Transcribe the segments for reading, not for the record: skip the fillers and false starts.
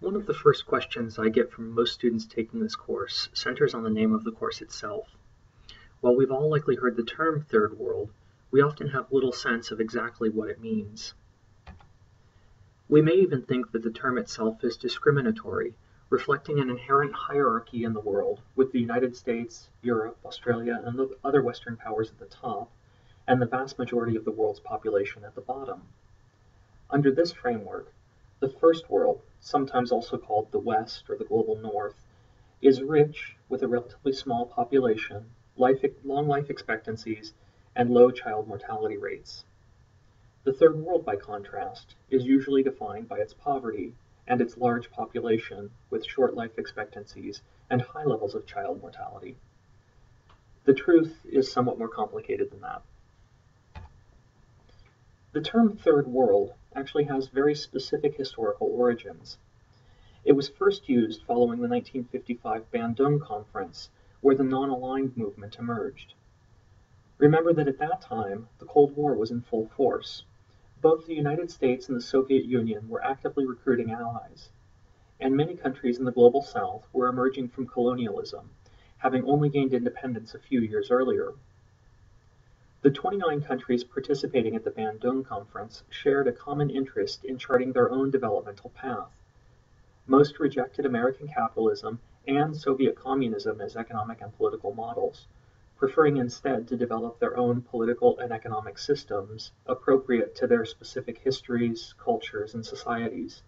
One of the first questions I get from most students taking this course centers on the name of the course itself. While we've all likely heard the term Third World, we often have little sense of exactly what it means. We may even think that the term itself is discriminatory, reflecting an inherent hierarchy in the world, with the United States, Europe, Australia, and the other Western powers at the top, and the vast majority of the world's population at the bottom. Under this framework, the First World, sometimes also called the West or the Global North, is rich with a relatively small population, long life expectancies, and low child mortality rates. The Third World, by contrast, is usually defined by its poverty and its large population with short life expectancies and high levels of child mortality. The truth is somewhat more complicated than that. The term Third World actually has very specific historical origins. It was first used following the 1955 Bandung Conference, where the non-aligned movement emerged. Remember that at that time, the Cold War was in full force. Both the United States and the Soviet Union were actively recruiting allies, and many countries in the global south were emerging from colonialism, having only gained independence a few years earlier. The 29 countries participating at the Bandung Conference shared a common interest in charting their own developmental path. Most rejected American capitalism and Soviet communism as economic and political models, preferring instead to develop their own political and economic systems appropriate to their specific histories, cultures, and societies.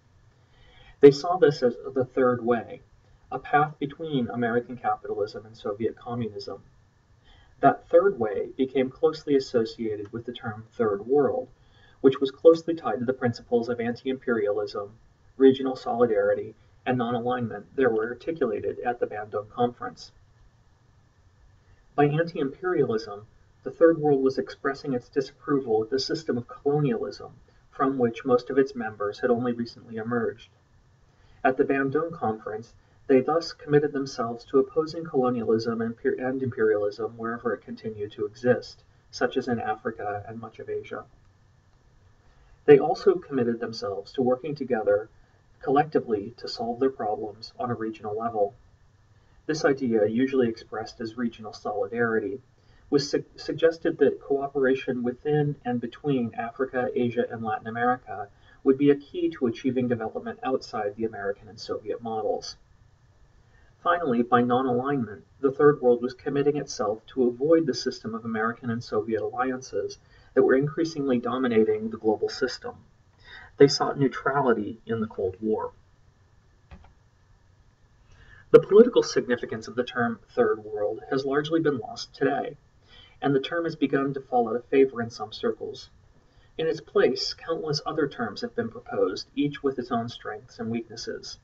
They saw this as the third way, a path between American capitalism and Soviet communism. That third way became closely associated with the term Third World, which was closely tied to the principles of anti-imperialism, regional solidarity, and non-alignment that were articulated at the Bandung Conference. By anti-imperialism, the Third World was expressing its disapproval of the system of colonialism from which most of its members had only recently emerged. At the Bandung Conference, they thus committed themselves to opposing colonialism and imperialism wherever it continued to exist, such as in Africa and much of Asia. They also committed themselves to working together collectively to solve their problems on a regional level. This idea, usually expressed as regional solidarity, was suggested that cooperation within and between Africa, Asia, and Latin America would be a key to achieving development outside the American and Soviet models. Finally, by non-alignment, the Third World was committing itself to avoid the system of American and Soviet alliances that were increasingly dominating the global system. They sought neutrality in the Cold War. The political significance of the term Third World has largely been lost today, and the term has begun to fall out of favor in some circles. In its place, countless other terms have been proposed, each with its own strengths and weaknesses.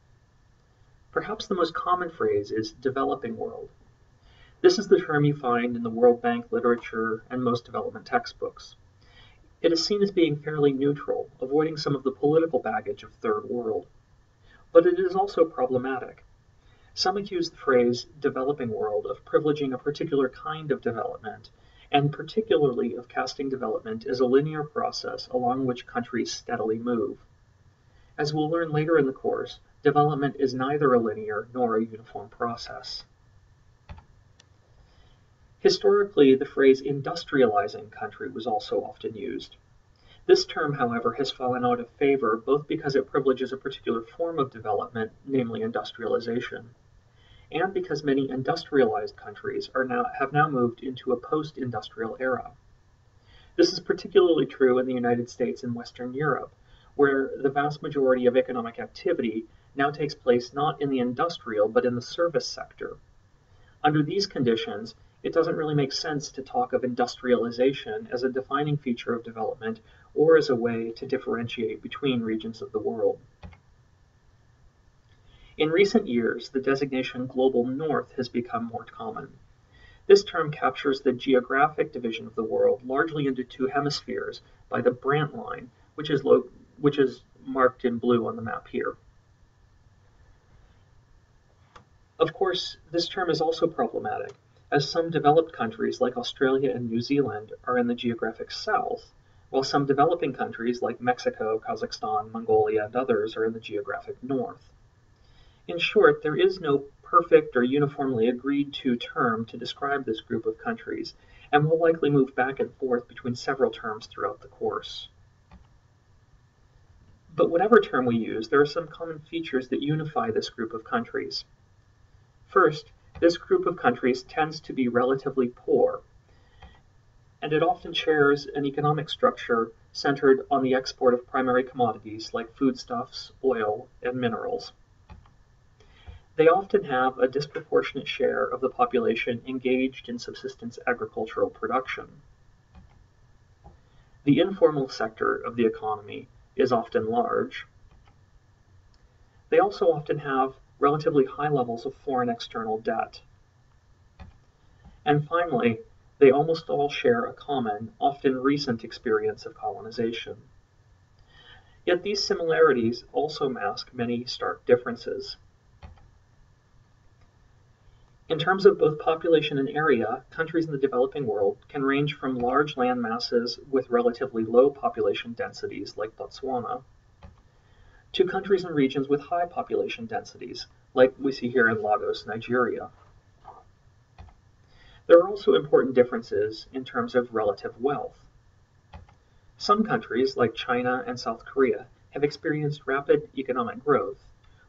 Perhaps the most common phrase is developing world. This is the term you find in the World Bank literature and most development textbooks. It is seen as being fairly neutral, avoiding some of the political baggage of Third World. But it is also problematic. Some accuse the phrase developing world of privileging a particular kind of development, and particularly of casting development as a linear process along which countries steadily move. As we'll learn later in the course, development is neither a linear nor a uniform process. Historically, the phrase industrializing country was also often used. This term, however, has fallen out of favor both because it privileges a particular form of development, namely industrialization, and because many industrialized countries have now moved into a post-industrial era. This is particularly true in the United States and Western Europe, where the vast majority of economic activity now takes place not in the industrial but in the service sector. Under these conditions, it doesn't really make sense to talk of industrialization as a defining feature of development or as a way to differentiate between regions of the world. In recent years, the designation Global North has become more common. This term captures the geographic division of the world largely into two hemispheres by the Brandt line, which is marked in blue on the map here. Of course, this term is also problematic, as some developed countries like Australia and New Zealand are in the geographic south, while some developing countries like Mexico, Kazakhstan, Mongolia, and others are in the geographic north. In short, there is no perfect or uniformly agreed to term to describe this group of countries, and will likely move back and forth between several terms throughout the course. But whatever term we use, there are some common features that unify this group of countries. First, this group of countries tends to be relatively poor, and it often shares an economic structure centered on the export of primary commodities like foodstuffs, oil, and minerals. They often have a disproportionate share of the population engaged in subsistence agricultural production. The informal sector of the economy is often large. They also often have relatively high levels of foreign external debt. And finally, they almost all share a common, often recent experience of colonization. Yet these similarities also mask many stark differences. In terms of both population and area, countries in the developing world can range from large land masses with relatively low population densities like Botswana, to countries and regions with high population densities, like we see here in Lagos, Nigeria. There are also important differences in terms of relative wealth. Some countries, like China and South Korea, have experienced rapid economic growth,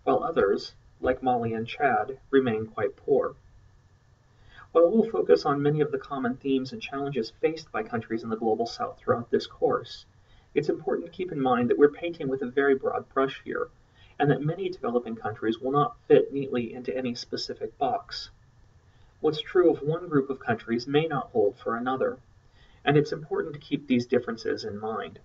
while others, like Mali and Chad, remain quite poor. While we'll focus on many of the common themes and challenges faced by countries in the Global South throughout this course, it's important to keep in mind that we're painting with a very broad brush here, and that many developing countries will not fit neatly into any specific box. What's true of one group of countries may not hold for another, and it's important to keep these differences in mind.